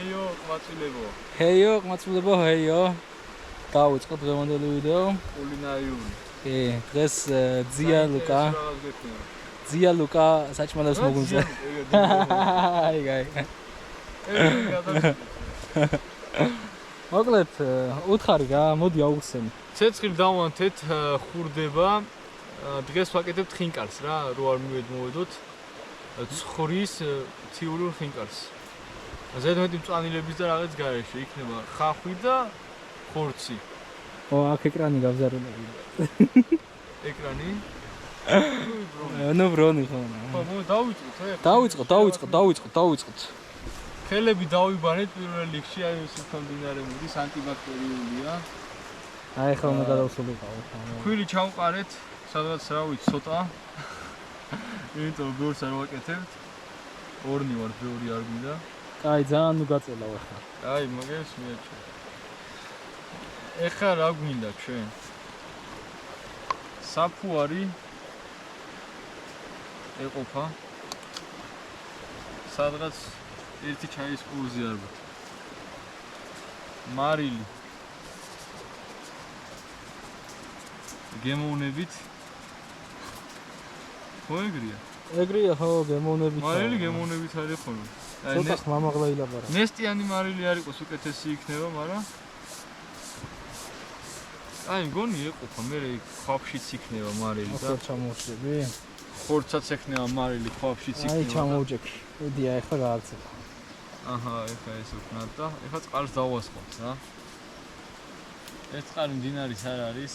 ჰეიო, ყმაწვილებო. ჰეიო, ყმაწვილებო, ჰეიო. დავიწყოთ დღევანდელი ვიდეო. კულინარიული. კი, დღეს ძია ლუკა. ძია ლუკა საჭმელებს მოგუნზე. აი, აი. მოკლედ, უთხარი რა, მოდი აუხსენი. ცეცხლი დავანთეთ, ხურდება. დღეს ვაკეთებთ ხინკალს რა, რო არ მივედმოვედოთ. ცხრის მთიულურ ხინკალს. ზედმეტი მწვანილების და რაღაც გარეშე იქნება ხახვი და ხორცი. აქ ეკრანი გავზარდებული. ეკრანი? ნუ ბრონი ხო. ხო, დავიწყოთ. დავიწყოთ. ხელები დავიბანეთ პირველ რიგში, აი ეს მდინარე მოდის, ანტიბაქტერიულია. აი ხა უნდა გადავსულიყავ. ქვილი ჩავყარეთ, სადღაც რა ვიცი, ცოტა. იმიტომ ბევრს არ ვაკეთებთ. ორნი ვარ, ბევრი არ გვინდა. კაი, ძალიან ნუ გაწელავ ახლა. კაი, მაგას მიაჩვენ. ეხლა რა გვინდა ჩვენ? საფუარი ეყოფა. სადღაც ერთი ჩაის ყურზე არბათ. მარილი. გემოვნებით. ხო ეგრეა? ეგრეა ხო, გემოვნებით. მარილი გემოვნებით არის ხოლმე. ცოტა ხმამაღლა ილაპარა. ნესტიანი მარილი არ იყოს, უკეთესი იქნება, მაგრამ აი, მგონი ეყოფა, მე ხავშიც იქნება მარილი და ხო ჩამოვშები. ხორცაც ექნება მარილი, ხავშიც იქნება. აი, ჩამოვჭექი. ედია, ეხლა გაარწება. აჰა, ეხლა ეს ვქნათ და ეხლა წყალს დავასხავთ რა. ეს წყალი მდინარის არ არის.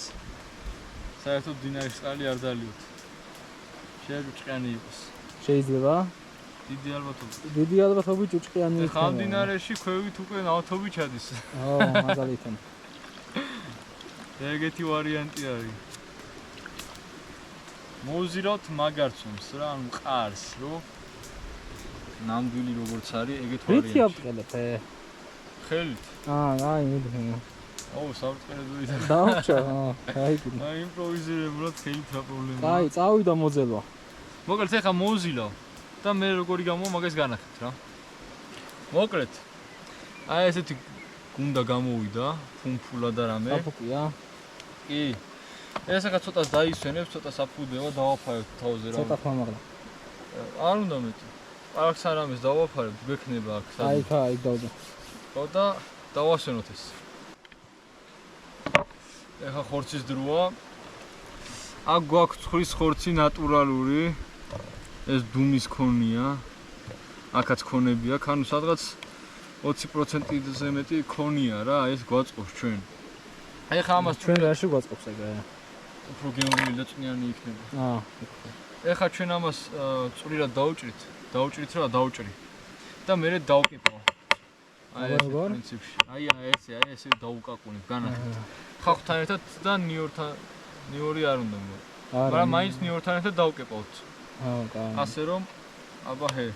საერთოდ მდინარის წყალი არ დალიოთ. შეიძლება ჭყიანი იყოს. შეიძლება? დიდი ალბათობით. დიდი ალბათობით ჭყიანი იქნება. ეხლა მდინარეში ქვევით უკვე ნავთობი ჩადის. ო, მაგალითად. ეგეთი ვარიანტი არის. მოვზირავთ მაგარცომს რა, ანუ მყარს, რო ნამდვილი როგორც არის, ეგეთ ვარიანტი. რითი ავყელებ? ხელით. აი, მიდი. აუ, საბრწყინებელი და დავჭა, აი კი. აი, იმპროვიზირებულად ხელით რა პრობლემაა. აი, წავიდა მოძელვა. მოკლედ ეხლა მოვზილავ და მე როგორი გამოვა მაგას განახეთ რა. მოკლედ. აი ესეთი უნდა გამოვიდა, ფუმფულა და რამე. აფუკია. კი. ეს ახლა ცოტას დაისვენებს, ცოტა საფუდევა დავაფარებ თავზე რა. ცოტა ხმამაღლა. არ უნდა მეტი. პარკს არამეს დავაფარებ, გვექნება აქ სადმე. აი ხა, აი დავდა. ხო და დავასვენოთ ეს. ეხლა ხორცის დროა. აქ გვაქვს ცხრის ხორცი ნატურალური. ეს დუმის ქონია. აქაც ქონები აქვს, ანუ სადღაც 20%-ზე მეტი ქონია რა, ეს გვაწყობს ჩვენ. ეხლა ამას ჩვენ რაში გვაწყობს ეგრე? უფრო გემოვნილი და წვნიანი იქნება. ეხლა ჩვენ ამას წვრილად დავჭრით რა, დავჭრი. და მე დავკეპავ. აი ეს პრინციპში. აი ესე დაუკაკუნებ, განახეთ. ხახთან ერთად და ნიორი არ უნდა მო. მაგრამ მაინც ნიორთან ერთად დავკეპავთ. აუ, კაი. ასე რომ აბა ჰე.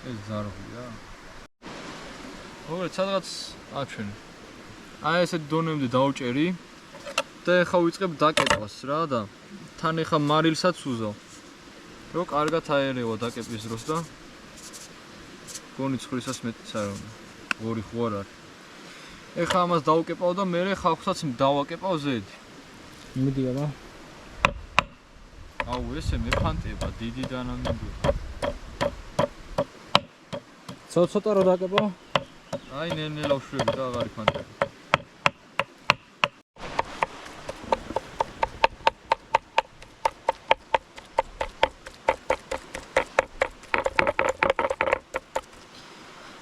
ეს ზარღვია. მოკლედ სადღაც აჩვენე. აი ესეთ დონემდე დავჭერი და ეხლა ვიწყებ დაკეპვას რა და თან ეხლა მარილსაც უზავ. რო კარგად აერევა დაკეპვის დროს და გონი ცხვრისას მეტიც არ უნდა. ორი ხო არ არის. ეხლა ამას დავკეპავ და მე ხავხსაც დავაკეპავ ზედი. მიდი აბა. აუ ესე მეფანტება დიდი დანამიბია. ცოტა რო დაკეპავ? აი ნელ-ნელა ვშვები და აღარ იფანტება.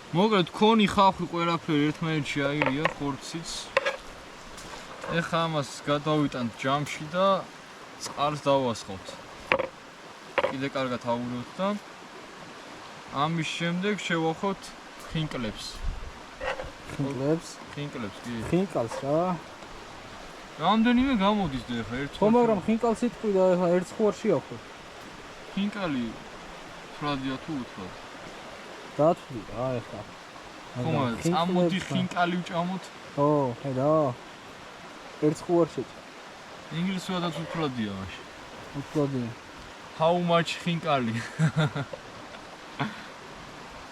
მოკლედ ქონი ხახვი ყველაფერი ერთმანეთში აირია, ხორციც. ეხლა ამას გადავიტანთ ჯამში და წყალს დავასხავთ. კიდე კარგად ავურევთ და ამის შემდეგ შევახოთ ხინკლებს. ხინკლებს, კი. ხინკალს რა. რამდენიმე გამოდის და ეხლა ერთ ხო, მაგრამ ხინკალს იტყვი და ეხლა ერთ ხوارში აქვს. ხინკალი ფრადია თუ უთხრად? დათვლი რა ეხლა. ხო, წამოდი ხინკალი ვჭამოთ. ო, ხედა. ერთ ხوارში. ინგლისურადაც უთხრადია მაშინ. უთხრადია. How much ხინკალი?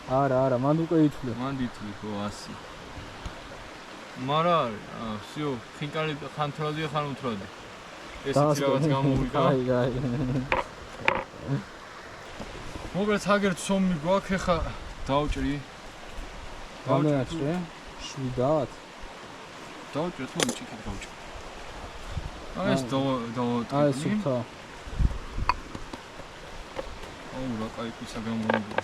არა, მან უკვე ითვლე. მან ითვლი ხო 100. მარა всё, ხინკალი ხან თრადია ხან უთრადი. ესეთი რაღაც გამოვიდა. აი. მოგეთ აგერთ სომი გვაქვს, ეხა დავჭრი. დამეაჭრე 7. დავჭრი თუ ჭიქით დავჭრი. აი ეს აი სუფთა. აუ რა კაი პისა გამოვიდა.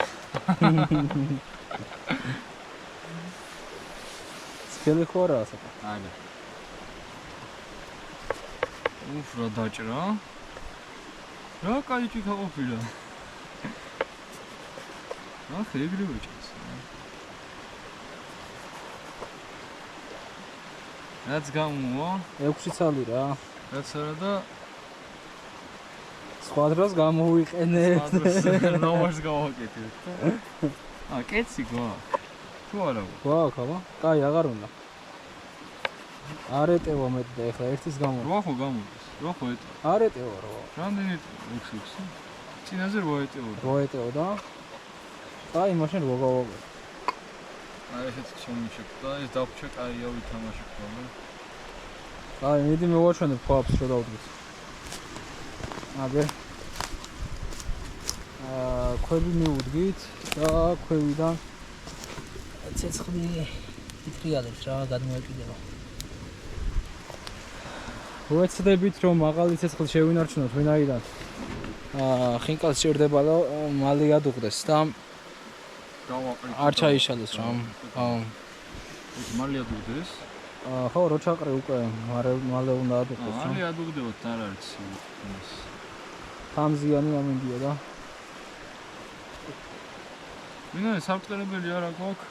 სკელი ხوارა ასაკა. არა. უფ რა დაჭრა. რა კაი ჭიქა ყოფილა. ახ ეგრე ვეჭეს. რაც გამოვა 6 ცალი რა. რაც არა და სხვა დროს გამოვიყენეთ. ნოვარს გავაკეთეთ. კეცი გვაქვს. თუ არა გვაქვს, აბა. კაი, აღარ უნდა. არ ეტევა მე და ეხლა ერთის გამო. რა ხო გამოდის? რა ხო ეტევა? არ ეტევა რა. რამდენი 6? წინაზე რა ეტევა? რა ეტევა და? კაი, მაშინ რა გავაკეთე? აი ესეც ჩომი შეკვდა, ეს დავრჩა კაია ვითამაშე ხოლმე. კაი, მიდი მოვაჩვენებ ფაფს რა დავდგეს. აგერ. ქვევი მივუდგით და ქვევიდან ცეცხლი იტრიალებს რა, გადმოეკიდება. ვეცდებით რომ მაღალი ცეცხლი შევინარჩუნოთ ვინაიდან. ხინკალს სჭირდება რომ მალე ადუღდეს და არ ჩაიშალოს რა. მალე ადუღდეს? ხო, რო ჩაყრე უკვე, მალე უნდა ადუღდეს რა. მალე ადუღდებოდ არ არის ის. თამზიანი ამინდია და ვინაი სამწყერებელი არა გვაქვს.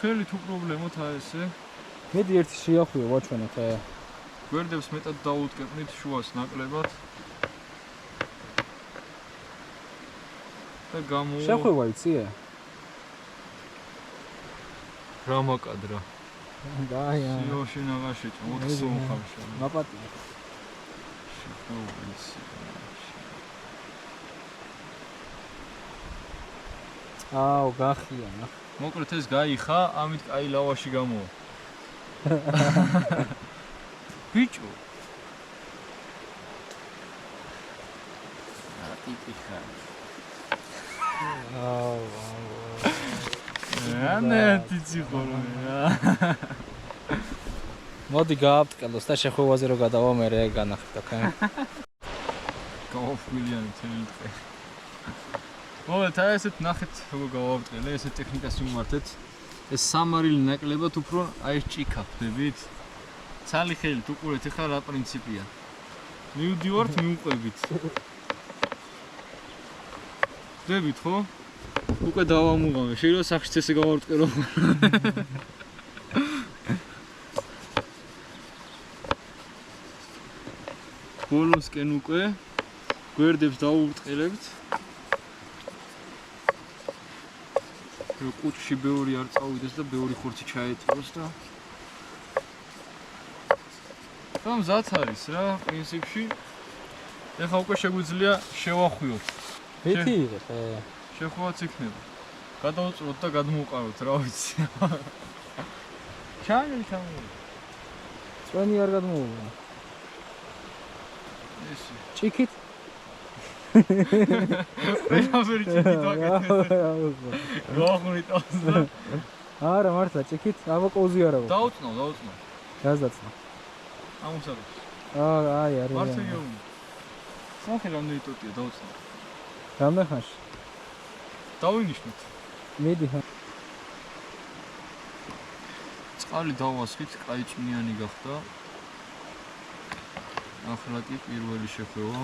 ხელი თუ პრობლემოთ აი ესე. მედი ერთი შეახვიო ვაჩვენოთ. გვერდებს მეტად დაუდგებნით შუას ნაკლებად. და შეხვევა იცი? რა მაკადრა. დაია. სიოში ნაღაში 20 ხავშა. მაპატია. აუ, გახიანა. მოკლედ ეს გაიხა, ამით კაი ლავაში გამოვა. ბიჭო. ატიკი ხარ. აუ. ანეტიცი ხოლმე რა. მოდი გაავტკელოს და შეხვევაზე რო გადავა მე რა განახდა ხა. გავაფვილიანი თელი დღე. მოგეთ აი ესეთ ნახეთ როგორ გავავტყელე, ესეთ ტექნიკას ვიმართეთ. ეს სამარილი ნაკლებად უფრო აი ეს ჭიქა ხდებით. ცალი ხელით უყურეთ ახლა რა პრინციპია. მივდივართ, მივყვებით. ხდებით ხო? უკვე დავამუღამე. შეიძლება სახშიც ესე გავავტყელო. ბოლოსკენ უკვე გვერდებს დავუბრტყელებთ. რომ კუჭში ბევრი არ წავიდეს და ბევრი ხორცი ჩაეტყოს და ამ ზაც არის რა პრინციპში. ეხლა უკვე შეგვიძლია შევახვიოთ. ბეთი იღებ. შეხვევაც იქნება. გადავწყვოთ და გადმოვყავოთ, რა ვიცი. ჩაი. წვენი არ გადმოუვა. ესი. ჭიქით? ყველაფერი ჭიქით ვაკეთებ. გავახურით და არა, მართლა ჭიქით? აბა კოზი არა ვარ. დაუწნო. გაზდაცნო. ამუსაგებს. აი, არა. მარცხე გეუბნი. სახე რამდენი ტოტია დაუწნო. რამდენ ხანში? დავინიშნოთ. მიდი ხა. წყალი დავასხით, კაი ჭმიანი გახდა. ახლა კი პირველი შეხვევა.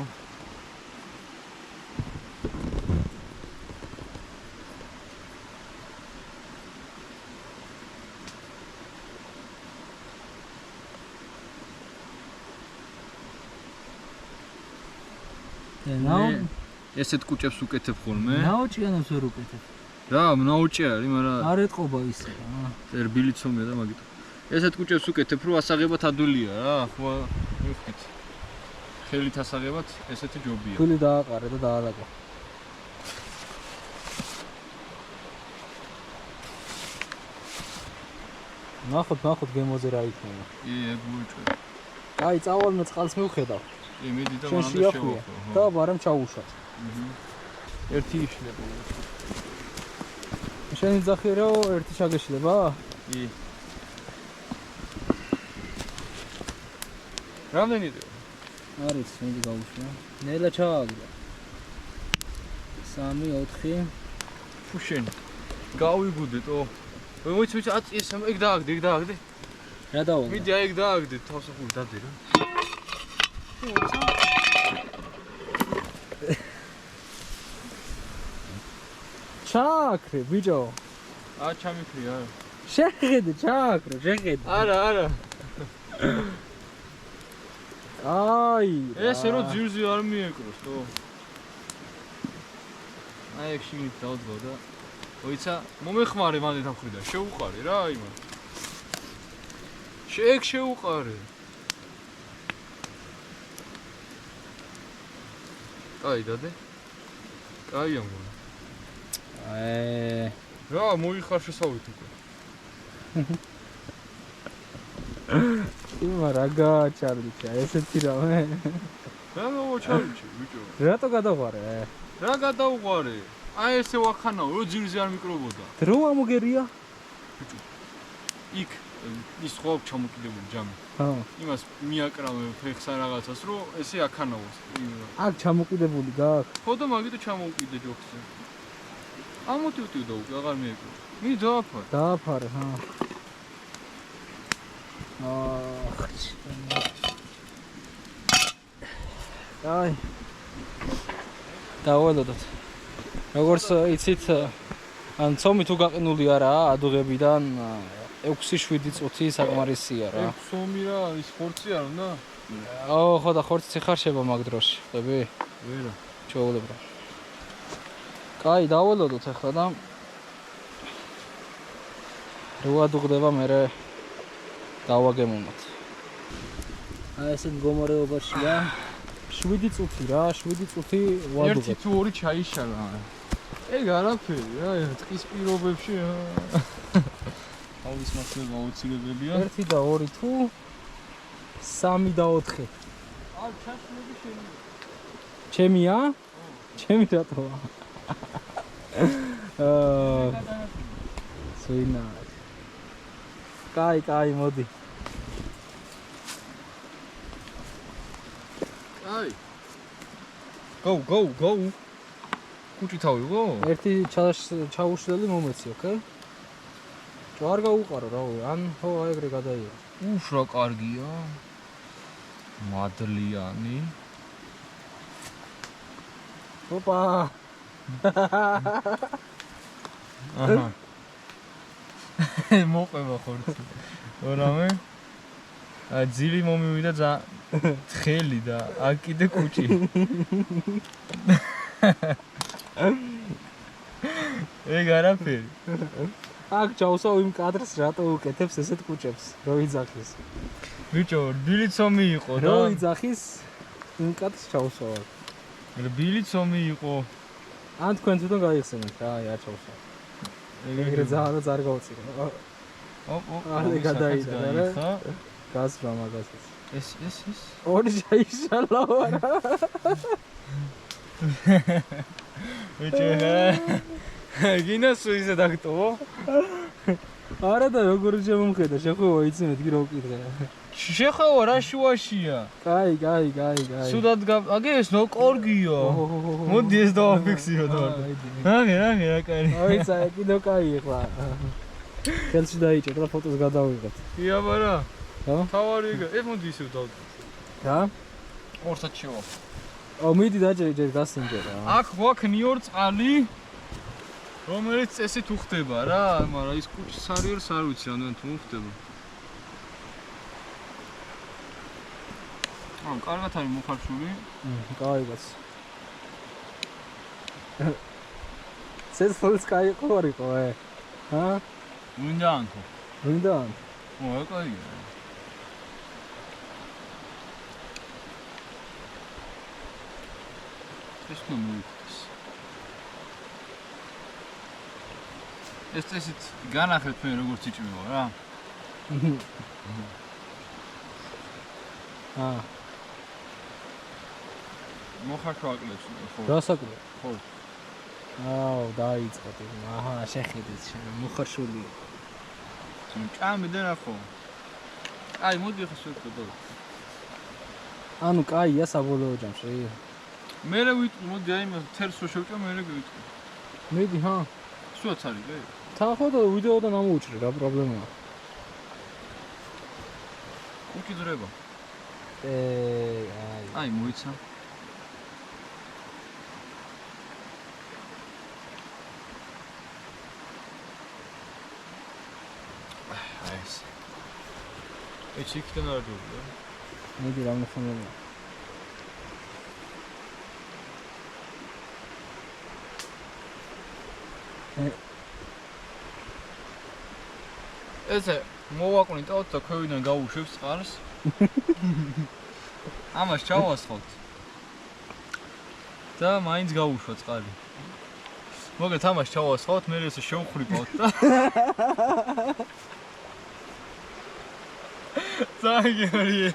ესეთ კუჭებს უკეთებ ხოლმე. ნაოჭიანებს ვერ უკეთებ. რა, ნაოჭი არის, მაგრამ არ ეთყობა ისე რა. ერბილიცომია და მაგით. ესეთ კუჭებს უკეთებ, რომ ასაღებად ადვილია რა, ხო მივხვდით. ხელით ასაღებად ესეთი ჯობია. ფული დააყარე და დაალაგო. ნახოთ გემოზე რა იქნება. ეგ მოიჭრე. აი, წავალმა წყალს მივხედავ. მიდი და შენ მანამდე შეახვია შევახვო. და ბარემ ჩაუშვათ. ერთი იშლება. შენი ძახი რა ერთი ჩაგეშლება? კი. რამდენი იყო? არის, მოდი გავუშვა. ნელა ჩააგდა. 3 4 ფუშენ. გავიგუდეთო. მოიცვით აწიეს ეგ დააგდე. რა დავალ? მიდი აი ეგ დააგდე თავსახური დადე რა. ჩაკრე ბიჭო. ჩამიქრია. შეხედე ჩაკრე, შეხედე. არა. აი, ესე რო ძირზე არ მიეკროს, თო. აი ეგ შიგნით დავდგო და ოიცა, მომეხმარე მანდ დამხრიდა, შეუყარე რა იმან. შეუყარე. კაი დადე. კაი ამგონა. რა მოიხარ შესავით უკვე. იმა რა გაჩარლიჩა, ესეთი რამე. რა მოჩარლიჩი, ბიჭო. რატო გადაღვარე? რა გადაუღვარე? აი ესე ვახანაო, რო ძირზე არ მიკრობოდა. დრო ამოგერია? ბიჭო. იქ ის ხო ჩამოკიდებული ჯამი. იმას მიაკრავე ფეხს ან რაღაცას, რომ ესე აქანაოს. აქ ჩამოკიდებული გაქვს? ხო და მაგიტო ჩამოუკიდე ჯოქზე. ამოტივტივდა უკვე აღარ მიეკრო. მიდი დააფარე. დააფარე, აი. დაველოდოთ. როგორც იცით, ან ცომი თუ გაყინული არაა ადუღებიდან 6-7 წუთი საკმარისია რა. ცომი რა, ის ხორცი არ უნდა? ხო და ხორცი ხარშება მაგ დროში, ხები? ვერა. ჩაულებრა. კაი, დაველოდოთ ახლა და რო ადუღდება მერე დავაგემოვნოთ. აი ესე მდგომარეობაშია. 7 წუთი რა, 7 წუთი ვადუღებ. 1 თუ 2 ჩაიშალა. ეგ არაფერი რა, ტყის პირობებში. თავის მასება აუცილებელია. 1 და 2 თუ 3 და 4. არ ჩაშლები შენი. ჩემია? ჩემი რატოა? სვინა. კაი, მოდი. აი. Go. კუჭი თავიღო? ერთი ჩაუშლელი მომეცი, ოკეი? ჯوار გაუყარო რა, ან ხო აეგრე გადაირო. უფ რა კარგია. მადლიანი. ოპა. აჰა. მოყვება ხორცი. ორამე. ძილი მომივიდა და თხელი და აქ კიდე კუჭი. ეგ არაფერი. აქ ჩაუსავ იმ კადრს რატო უკეთებს ესეთ კუჭებს, რო იძახის. ბიჭო, რბილი ცომი იყო და რო იძახის იმ კადრს ჩაუსავ. რბილი ცომი იყო. ან თქვენ თვითონ გაიხსენეთ რა, არ ჩაუსავ. ეგრე ძალიან არ გავწირო. ალე გადაიდა რა. გასვლა მაგასაც. ეს. ორი შეიშალა არა. ბიჭო, გინას ისე დაგტოვო? არა და როგორ შემომხედა, შეხვევა იცინეთ კი რო ვკითხე. შეხვევა რა შუაშია? კაი. სუდად აგე ეს ნოკორგიო. მოდი ეს დავაფიქსირო და. აგე რა კარი. ოიცა კიდე კაი ახლა. ხელში დაიჭერ და ფოტოს გადავიღეთ. კი აბარა. რა? თავარი ეს მოდი ისევ დავდო. რა? ორსად შევა. მიდი დაჭერ გასინჯერა. აქ გვაქვს ნიორ წყალი, რომელიც წესით უხდება რა, მაგრამ ის კუჭის არიერს არ ვიცი, რამდენი თუ უხდება. კარგად არის მოხარშული. კაი კაც. სესფოლს კაი ყორიყო, უნდა ანთო. კაია. ეს მომიქცეს. ეს წესით განახეთ მე როგორც იჭმევა რა. აა მოხარშვა აკლებს ხო? რასაკლე? ხო. აუ, დაიწყოთ. აჰა, შეხედეთ, მოხარშული. ჭამი და რა ხო? აი, მოდი ხა შევხედო. ანუ კაია საბოლოო ჯამში. მე ვიტყვი, მოდი აი მას თერს რო შევჭამ, მე გავიტყვი. მედი, ჰა. სულაც არის, კი? თან ხო და ვიდეოდან ამოუჭრე რა პრობლემაა. უკიდრება. აი, აი, მოიცა. აი ეს. ეჩი იქიდან არ ჯობდა. მედი რა მიხმელია. ესე მოვაყვნიტავთ და ქვევიდან გავუშვებს წყალს. ამას ჩავასხოთ. და მაინც გავუშვა წყალი. მოგეთ ამას ჩავასხოთ, მე ესე შევხვრიპავთ და ზაგერია.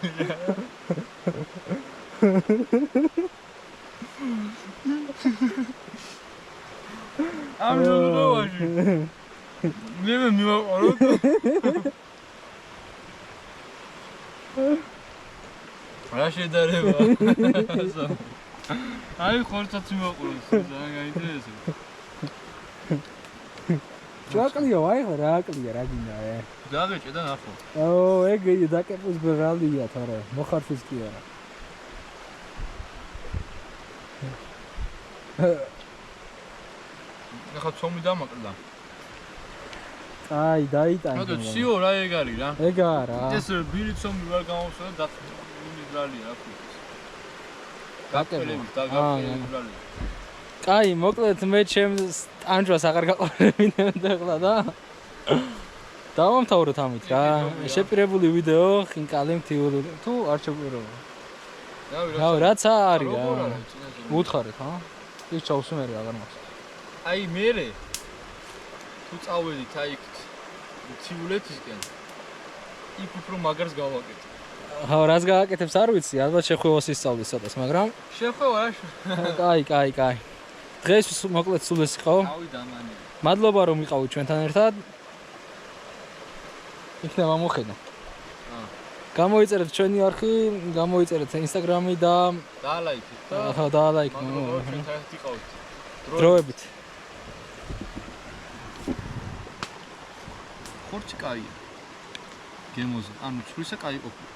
ამ როგორი მე მივაყორო. რა შედარება? აი ხორცაც მივაყორო, ძალიან გაინტერესებს. ჯაკლია, ვაიღო რა აკლია, რა გინდა ე. დაგეჭე და ნახო. ო, ეგ დაკეპოს ბრალია თორე, მოხარშვის კი არა. ახლა ცომი დამაკლა. აი, დაიტანე. ნუ ციო რა ეგ არის რა. ეგ არა. ეს ბირი ცომი ვერ გამოსვლა და დაწუნი ბრალია რა ქვია. გაკეთებით და გაკეთებით ბრალია. კაი, მოკლედ მე ჩემს ტანჯვას აღარ გაყურებინებდა ახლა და დავამთავროთ ამით რა. შეპირებული ვიდეო ხინკალი მთიულური. თუ არ შეგვირობა. რავი, რაც არის რა. უთხარით, ჰა? ის ჩავსმერი აღარ მაქვს. აი მერე თუ წავედით აი მთიულეთისკენ იქ უფრო მაგარს გავაკეთე. ხა, რას გააკეთებს არ ვიცი, ალბათ შეხვევას ისწავლის ცოტას, მაგრამ შეხვევა რა. კაი. დღეს მოკლედ სულ ეს იყო. ავიდა მანი. მადლობა რომ იყავით ჩვენთან ერთად. იქნება მოხედა. გამოიწერეთ ჩვენი არხი, გამოიწერეთ Instagram-ი და დაალაიქეთ და ხა დაალაიქეთ. ჩვენთან იყავით. დროებით. ხორცი კაია. გემოზე, ანუ ცხვირსა კაი ყოფილი.